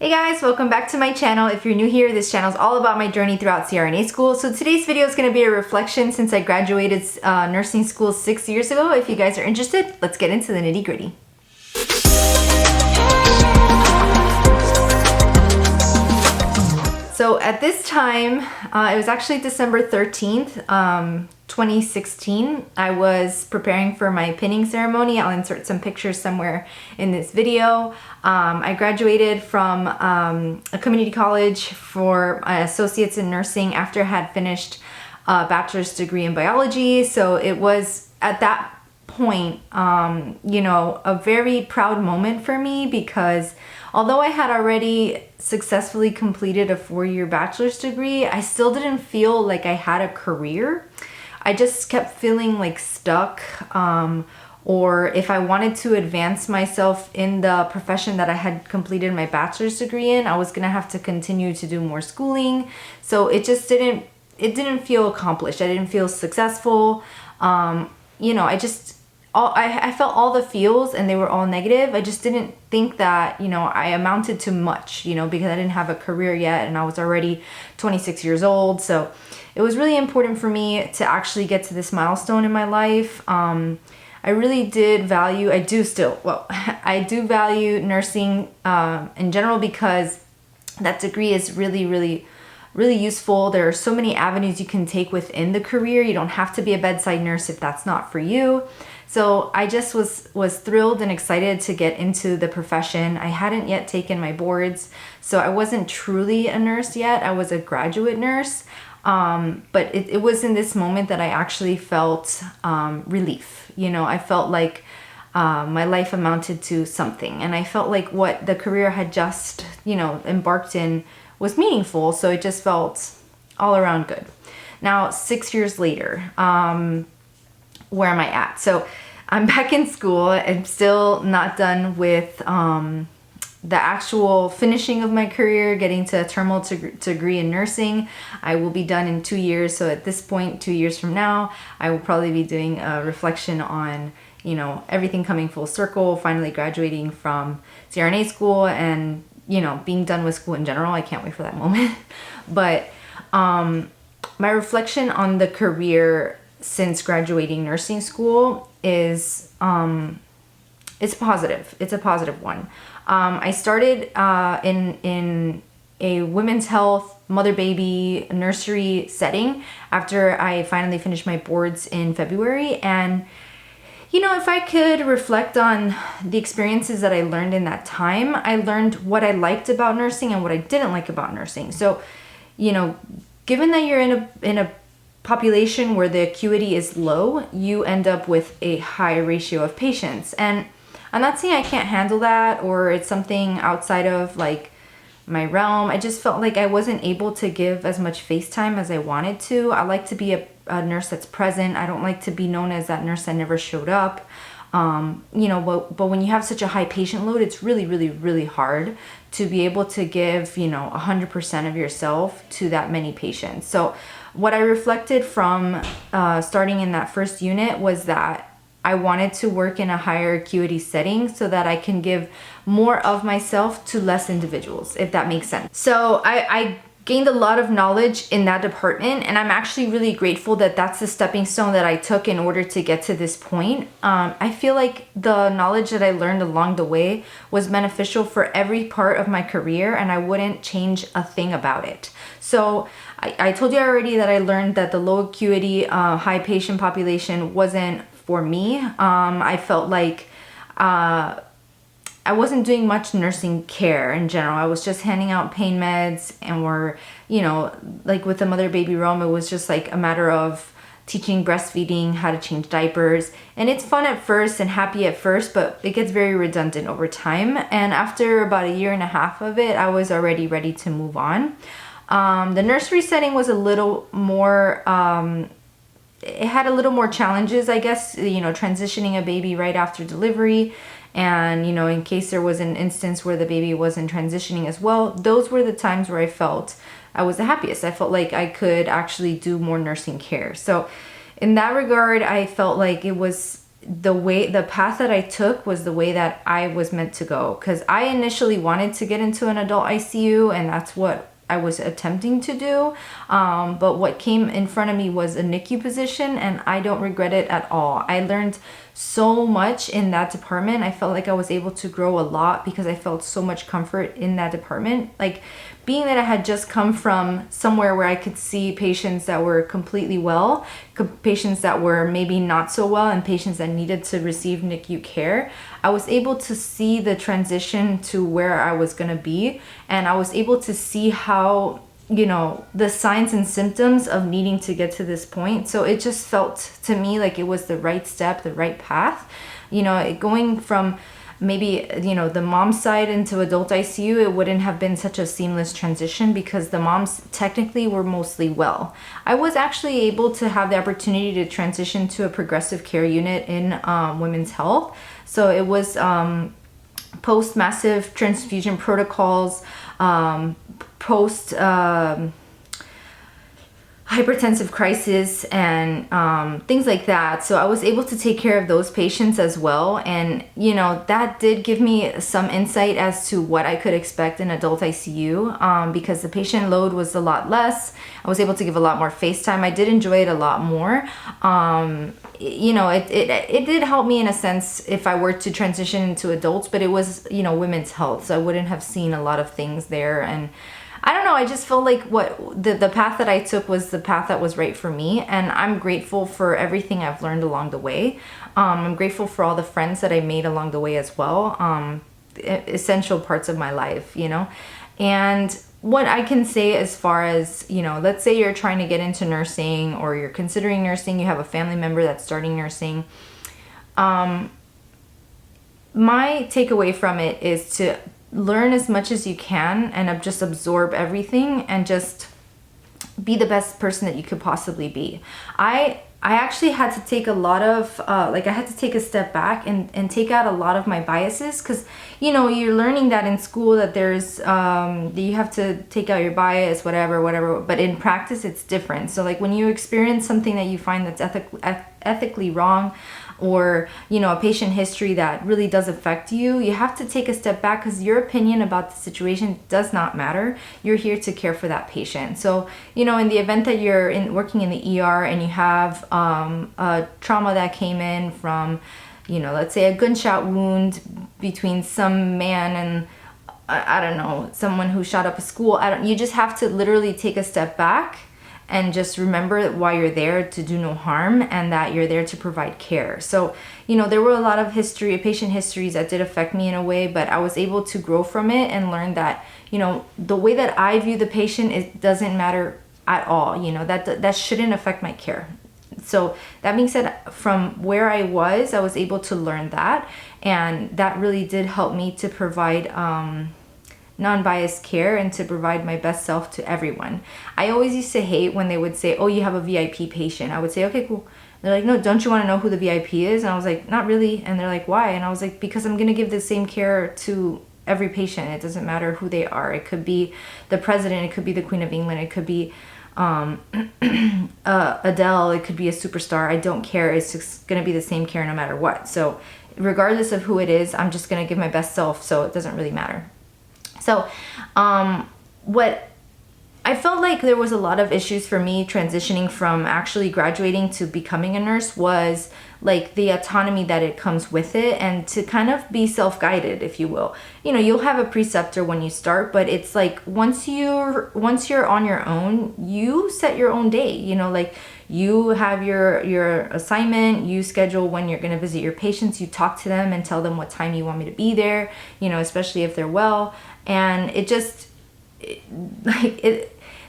Hey guys, welcome back to my channel. If you're new here, this channel is all about my journey throughout CRNA school. So today's video is going to be a reflection since I graduated nursing school 6 years ago. If you guys are interested, let's get into the nitty gritty. So at this time, it was actually December 13th, 2016. I was preparing for my pinning ceremony. I'll insert some pictures somewhere in this video. I graduated from a community college for my associates in nursing after I had finished a bachelor's degree in biology. So it was at that point, a very proud moment for me because although I had already successfully completed a 4-year bachelor's degree, I still didn't feel like I had a career. I just kept feeling like stuck, or if I wanted to advance myself in the profession that I had completed my bachelor's degree in, I was gonna have to continue to do more schooling. So it just didn't feel accomplished. I didn't feel successful. I felt all the feels and they were all negative. I just didn't think that, I amounted to much, because I didn't have a career yet and I was already 26 years old. So it was really important for me to actually get to this milestone in my life. I really did value, I do value nursing in general because that degree is really useful. There are so many avenues you can take within the career. You don't have to be a bedside nurse if that's not for you. So I just was thrilled and excited to get into the profession. I hadn't yet taken my boards, so I wasn't truly a nurse yet. I was a graduate nurse, but it was in this moment that I actually felt relief. I felt like my life amounted to something, and I felt like what the career I had just, embarked in was meaningful. So it just felt all around good. Now, 6 years later, where am I at? So I'm back in school. I'm still not done with the actual finishing of my career, getting to a terminal degree in nursing. I will be done in 2 years. So at this point, 2 years from now, I will probably be doing a reflection on, everything coming full circle, finally graduating from CRNA school and, being done with school in general. I can't wait for that moment. But my reflection on the career since graduating nursing school is it's positive. It's a positive one. I started in a women's health, mother-baby nursery setting after I finally finished my boards in February. And if I could reflect on the experiences that I learned in that time, I learned what I liked about nursing and what I didn't like about nursing. So, given that you're in a population where the acuity is low, you end up with a high ratio of patients. And I'm not saying I can't handle that or it's something outside of like my realm. I just felt like I wasn't able to give as much face time as I wanted to. I like to be a nurse that's present. I don't like to be known as that nurse that never showed up. But when you have such a high patient load, it's really hard to be able to give, 100% of yourself to that many patients. So what I reflected from starting in that first unit was that I wanted to work in a higher acuity setting so that I can give more of myself to less individuals, if that makes sense. So I gained a lot of knowledge in that department, and I'm actually really grateful that that's the stepping stone that I took in order to get to this point. I feel like the knowledge that I learned along the way was beneficial for every part of my career, and I wouldn't change a thing about it. So I told you already that I learned that the low acuity, high patient population wasn't for me. I felt like I wasn't doing much nursing care in general. I was just handing out pain meds, and like with the mother-baby realm, it was just like a matter of teaching breastfeeding, how to change diapers. And it's fun at first and happy at first, but it gets very redundant over time. And after about 1.5 years of it, I was already ready to move on. The nursery setting was a little more, it had a little more challenges, I guess, transitioning a baby right after delivery. And, in case there was an instance where the baby wasn't transitioning as well, those were the times where I felt I was the happiest. I felt like I could actually do more nursing care. So in that regard, I felt like it was the path that I took was the way that I was meant to go, because I initially wanted to get into an adult ICU, and that's what I was attempting to do, but what came in front of me was a NICU position, and I don't regret it at all. I learned so much in that department. I felt like I was able to grow a lot because I felt so much comfort in that department. Like, being that I had just come from somewhere where I could see patients that were completely well, patients that were maybe not so well, and patients that needed to receive NICU care, I was able to see the transition to where I was going to be, and I was able to see how, you know, the signs and symptoms of needing to get to this point. So it just felt to me like it was the right step, the right path. You know, going from maybe, you know, the mom side into adult ICU, it wouldn't have been such a seamless transition because the moms technically were mostly well. I was actually able to have the opportunity to transition to a progressive care unit in women's health. So it was post massive transfusion protocols, post hypertensive crisis, and things like that. So I was able to take care of those patients as well. And, you know, that did give me some insight as to what I could expect in adult ICU, because the patient load was a lot less. I was able to give a lot more face time. I did enjoy it a lot more. You know, it did help me in a sense if I were to transition into adults, but it was, you know, women's health. So I wouldn't have seen a lot of things there. And I don't know, I just felt like the path that I took was the path that was right for me, and I'm grateful for everything I've learned along the way. I'm grateful for all the friends that I made along the way as well, essential parts of my life, you know. And what I can say as far as, you know, let's say you're trying to get into nursing, or you're considering nursing, you have a family member that's starting nursing. My takeaway from it is to learn as much as you can and just absorb everything and just be the best person that you could possibly be. I actually had to take a lot of, I had to take a step back and take out a lot of my biases, because, you know, you're learning that in school that there's, you have to take out your bias, whatever, but in practice it's different. So like when you experience something that you find that's ethically wrong, or, you know, a patient history that really does affect you, you have to take a step back, because your opinion about the situation does not matter. You're here to care for that patient. So, you know, in the event that you're working in the ER and you have a trauma that came in from, you know, let's say a gunshot wound between some man and, I don't know, someone who shot up a school, you just have to literally take a step back and just remember why you're there, to do no harm, and that you're there to provide care. So, you know, there were a lot of patient histories that did affect me in a way, but I was able to grow from it and learn that, you know, the way that I view the patient, it doesn't matter at all. You know, that shouldn't affect my care. So that being said, from where I was able to learn that, and that really did help me to provide non-biased care and to provide my best self to everyone. I always used to hate when they would say, oh, you have a VIP patient. I would say, okay, cool. They're like, no, don't you want to know who the VIP is? And I was like, not really. And they're like, why? And I was like, because I'm going to give the same care to every patient. It doesn't matter who they are. It could be the president. It could be the Queen of England. It could be Adele. It could be a superstar. I don't care. It's just going to be the same care no matter what. So regardless of who it is, I'm just going to give my best self. So it doesn't really matter. So, what I felt like there was a lot of issues for me transitioning from actually graduating to becoming a nurse was like the autonomy that it comes with it, and to kind of be self-guided, if you will. You know, you'll have a preceptor when you start, but it's like once you're on your own, you set your own day. You know, like you have your assignment, you schedule when you're going to visit your patients, you talk to them and tell them what time you want me to be there, you know, especially if they're well. And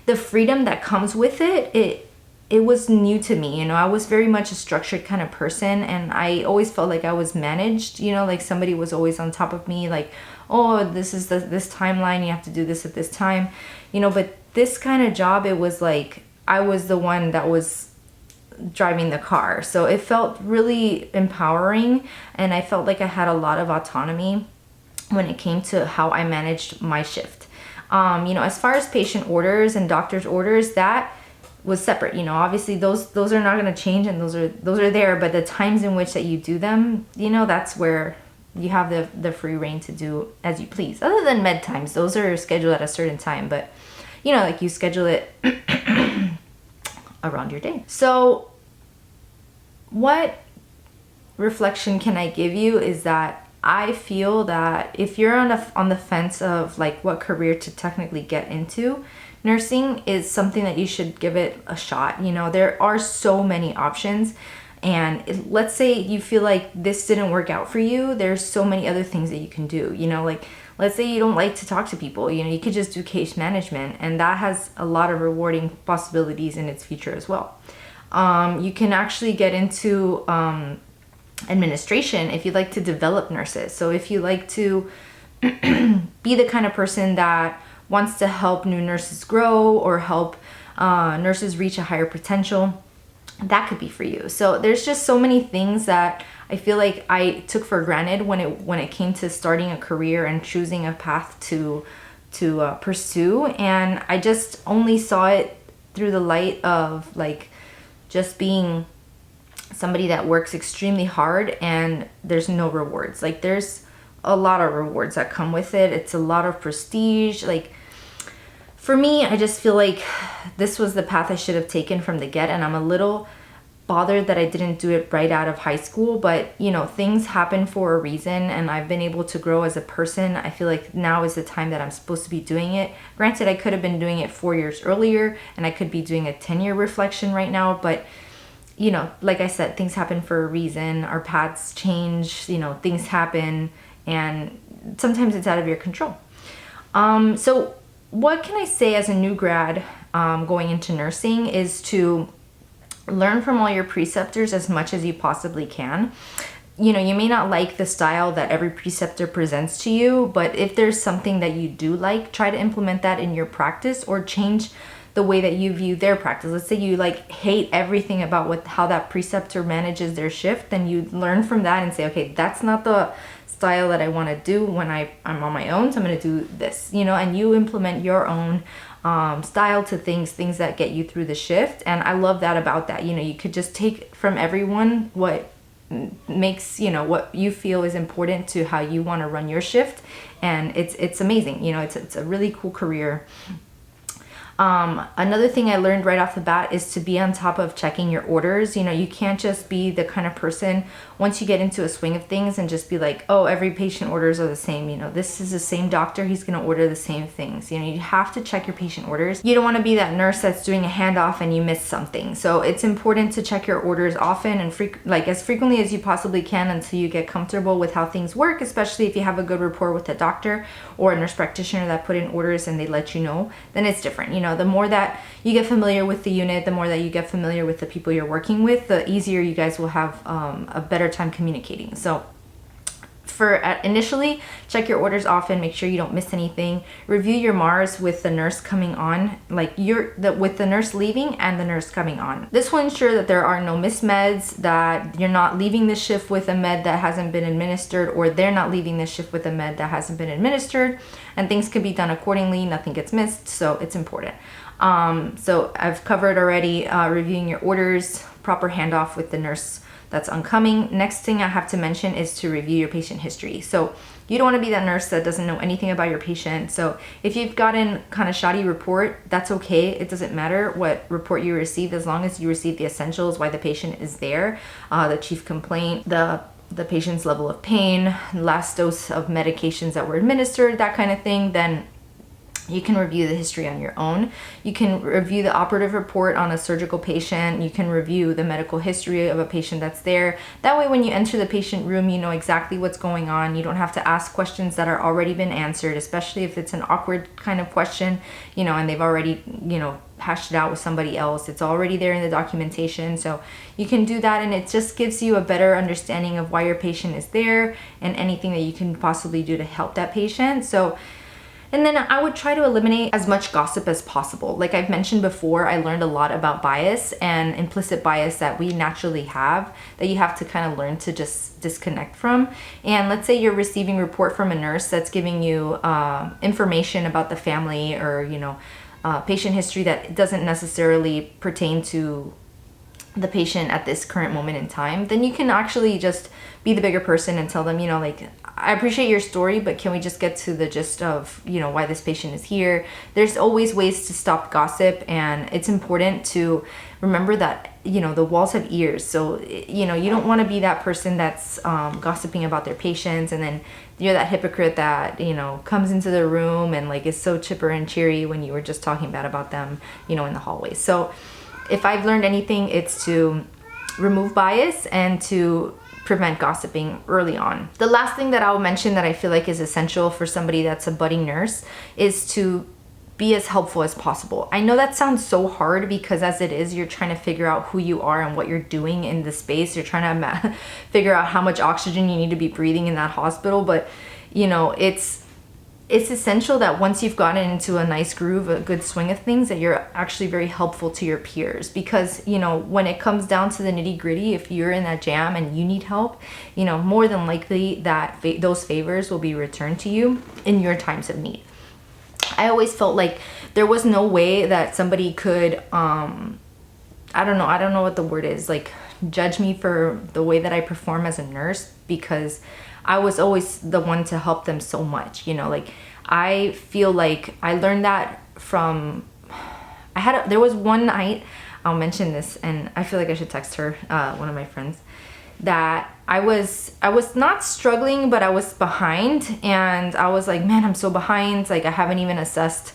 the freedom that comes with it was new to me. You know, I was very much a structured kind of person, and I always felt like I was managed, you know, like somebody was always on top of me, like, oh, this is this timeline, you have to do this at this time, you know. But this kind of job, it was like I was the one that was driving the car. So it felt really empowering, and I felt like I had a lot of autonomy when it came to how I managed my shift. You know, as far as patient orders and doctor's orders, that was separate. You know, obviously those are not going to change, and those are there, but the times in which that you do them, you know, that's where you have the free reign to do as you please. Other than med times, those are scheduled at a certain time, but you know, like you schedule it around your day. So what reflection can I give you is that I feel that if you're on the fence of like what career to technically get into, nursing is something that you should give it a shot. You know, there are so many options, and let's say you feel like this didn't work out for you, there's so many other things that you can do. You know, like let's say you don't like to talk to people, you know, you could just do case management, and that has a lot of rewarding possibilities in its future as well. You can actually get into administration if you'd like to develop nurses. So if you like to be the kind of person that wants to help new nurses grow or help nurses reach a higher potential, that could be for you. So there's just so many things that I feel like I took for granted when it came to starting a career and choosing a path to pursue, and I just only saw it through the light of like just being somebody that works extremely hard and there's no rewards. Like there's a lot of rewards that come with it. It's a lot of prestige. Like for me, I just feel like this was the path I should have taken from the get, and I'm a little bothered that I didn't do it right out of high school. But you know, things happen for a reason, and I've been able to grow as a person. I feel like now is the time that I'm supposed to be doing it. Granted, I could have been doing it 4 years earlier, and I could be doing a 10-year reflection right now, but you know, like I said, things happen for a reason. Our paths change, you know, things happen, and sometimes it's out of your control. So what can I say as a new grad going into nursing is to learn from all your preceptors as much as you possibly can. You know, you may not like the style that every preceptor presents to you, but if there's something that you do like, try to implement that in your practice or change the way that you view their practice. Let's say you like hate everything about how that preceptor manages their shift, then you learn from that and say, okay, that's not the style that I want to do when I'm on my own, so I'm going to do this, you know, and you implement your own style to things that get you through the shift. And I love that about that. You know, you could just take from everyone what makes, you know, what you feel is important to how you want to run your shift, and it's amazing. You know, it's a really cool career. Another thing I learned right off the bat is to be on top of checking your orders. You know, you can't just be the kind of person once you get into a swing of things and just be like, oh, every patient orders are the same. You know, this is the same doctor, he's going to order the same things. You know, you have to check your patient orders. You don't want to be that nurse that's doing a handoff and you miss something. So it's important to check your orders often and as frequently as you possibly can until you get comfortable with how things work, especially if you have a good rapport with a doctor or a nurse practitioner that put in orders and they let you know, then it's different. You know, the more that you get familiar with the unit, the more that you get familiar with the people you're working with, the easier you guys will have a better time communicating. So initially, check your orders often, make sure you don't miss anything. Review your MARs with the nurse coming on, with the nurse leaving and the nurse coming on. This will ensure that there are no missed meds, that you're not leaving the shift with a med that hasn't been administered, or they're not leaving the shift with a med that hasn't been administered, and things can be done accordingly, nothing gets missed, so it's important. So I've covered already reviewing your orders, proper handoff with the nurse that's oncoming. Next thing I have to mention is to review your patient history. So you don't want to be that nurse that doesn't know anything about your patient. So if you've gotten kind of shoddy report, that's okay. It doesn't matter what report you received as long as you receive the essentials, why the patient is there, the chief complaint, the patient's level of pain, last dose of medications that were administered, that kind of thing, then you can review the history on your own. You can review the operative report on a surgical patient. You can review the medical history of a patient that's there. That way, when you enter the patient room, you know exactly what's going on. You don't have to ask questions that are already been answered, especially if it's an awkward kind of question, you know, and they've already, you know, hashed it out with somebody else. It's already there in the documentation. So you can do that, and it just gives you a better understanding of why your patient is there and anything that you can possibly do to help that patient. And then I would try to eliminate as much gossip as possible. Like I've mentioned before, I learned a lot about bias and implicit bias that we naturally have that you have to kind of learn to just disconnect from. And let's say you're receiving a report from a nurse that's giving you information about the family, or, you know, patient history that doesn't necessarily pertain to the patient at this current moment in time, then you can actually just be the bigger person and tell them, you know, like, I appreciate your story, but can we just get to the gist of, you know, why this patient is here? There's always ways to stop gossip, and it's important to remember that, you know, the walls have ears. So, you know, you don't want to be that person that's gossiping about their patients, and then you're that hypocrite that, you know, comes into the room and like is so chipper and cheery when you were just talking bad about them, you know, in the hallways. So if I've learned anything, it's to remove bias and to prevent gossiping early on. The last thing that I'll mention that I feel like is essential for somebody that's a budding nurse is to be as helpful as possible. I know that sounds so hard because as it is, you're trying to figure out who you are and what you're doing in the space. You're trying to figure out how much oxygen you need to be breathing in that hospital. But, you know, it's essential that once you've gotten into a nice groove, a good swing of things, that you're actually very helpful to your peers. Because, you know, when it comes down to the nitty gritty, if you're in that jam and you need help, you know, more than likely that those favors will be returned to you in your times of need. I always felt like there was no way that somebody could, I don't know what the word is, like judge me for the way that I perform as a nurse, because I was always the one to help them so much, you know, like I feel like I learned that from, there was one night, I'll mention this, and I feel like I should text her, one of my friends, that I was not struggling, but I was behind, and I was like, man, I'm so behind, like I haven't even assessed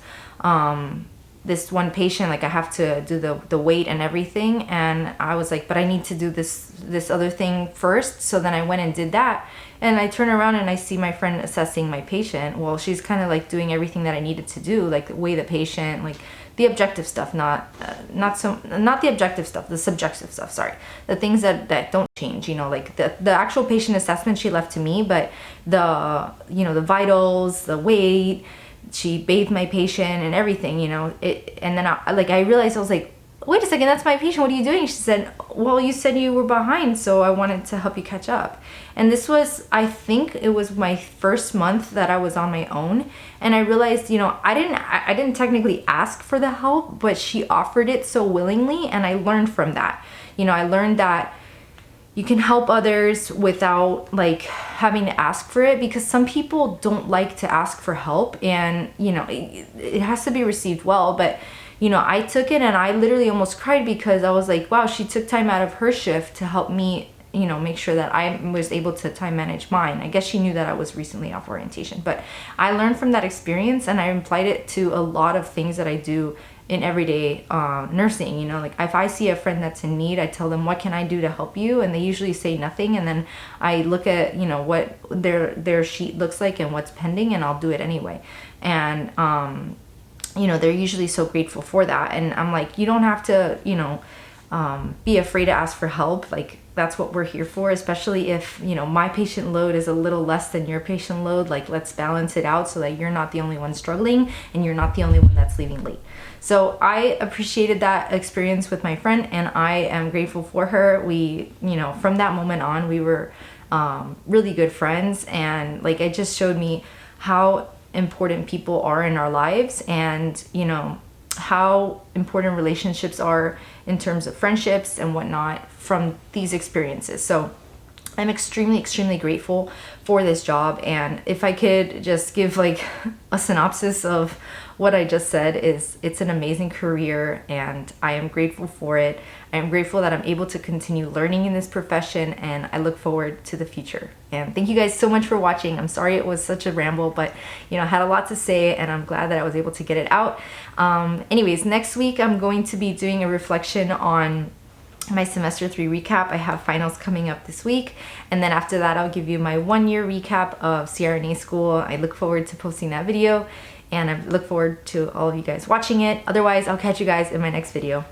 this one patient, like I have to do the weight and everything, and I was like, but I need to do this other thing first. So then I went and did that, and I turn around and I see my friend assessing my patient. Well, she's kind of like doing everything that I needed to do, like weigh the patient, like the objective stuff, not the objective stuff, the subjective stuff, sorry, the things that don't change, you know, like the actual patient assessment she left to me, but the, you know, the vitals, the weight, she bathed my patient and everything, you know, and then I realized, I was like, wait a second, that's my patient, what are you doing? She said, well, you said you were behind, so I wanted to help you catch up. And this was, I think it was my first month that I was on my own, and I realized, you know, I didn't technically ask for the help, but she offered it so willingly, and I learned from that. You know, I learned that you can help others without like having to ask for it, because some people don't like to ask for help, and you know, it has to be received well. But you know, I took it and I literally almost cried, because I was like, wow, she took time out of her shift to help me, you know, make sure that I was able to time manage mine. I guess she knew that I was recently off orientation, but I learned from that experience, and I applied it to a lot of things that I do in everyday nursing. You know, like if I see a friend that's in need, I tell them, what can I do to help you? And they usually say nothing, and then I look at, you know, what their sheet looks like and what's pending, and I'll do it anyway. And you know, they're usually so grateful for that. And I'm like, you don't have to, you know, be afraid to ask for help. Like that's what we're here for, especially if, you know, my patient load is a little less than your patient load. Like let's balance it out so that you're not the only one struggling and you're not the only one that's leaving late. So I appreciated that experience with my friend, and I am grateful for her. We, you know, from that moment on, we were really good friends, and like it just showed me how important people are in our lives, and you know how important relationships are in terms of friendships and whatnot from these experiences. So I'm extremely grateful for this job. And if I could just give like a synopsis of what I just said, is it's an amazing career, and I am grateful for it. I am grateful that I'm able to continue learning in this profession, and I look forward to the future. And thank you guys so much for watching. I'm sorry it was such a ramble, but you know, I had a lot to say, and I'm glad that I was able to get it out. Anyways, next week I'm going to be doing a reflection on my semester 3 recap. I have finals coming up this week, and then after that I'll give you my 1-year recap of CRNA school. I look forward to posting that video, and I look forward to all of you guys watching it. Otherwise, I'll catch you guys in my next video.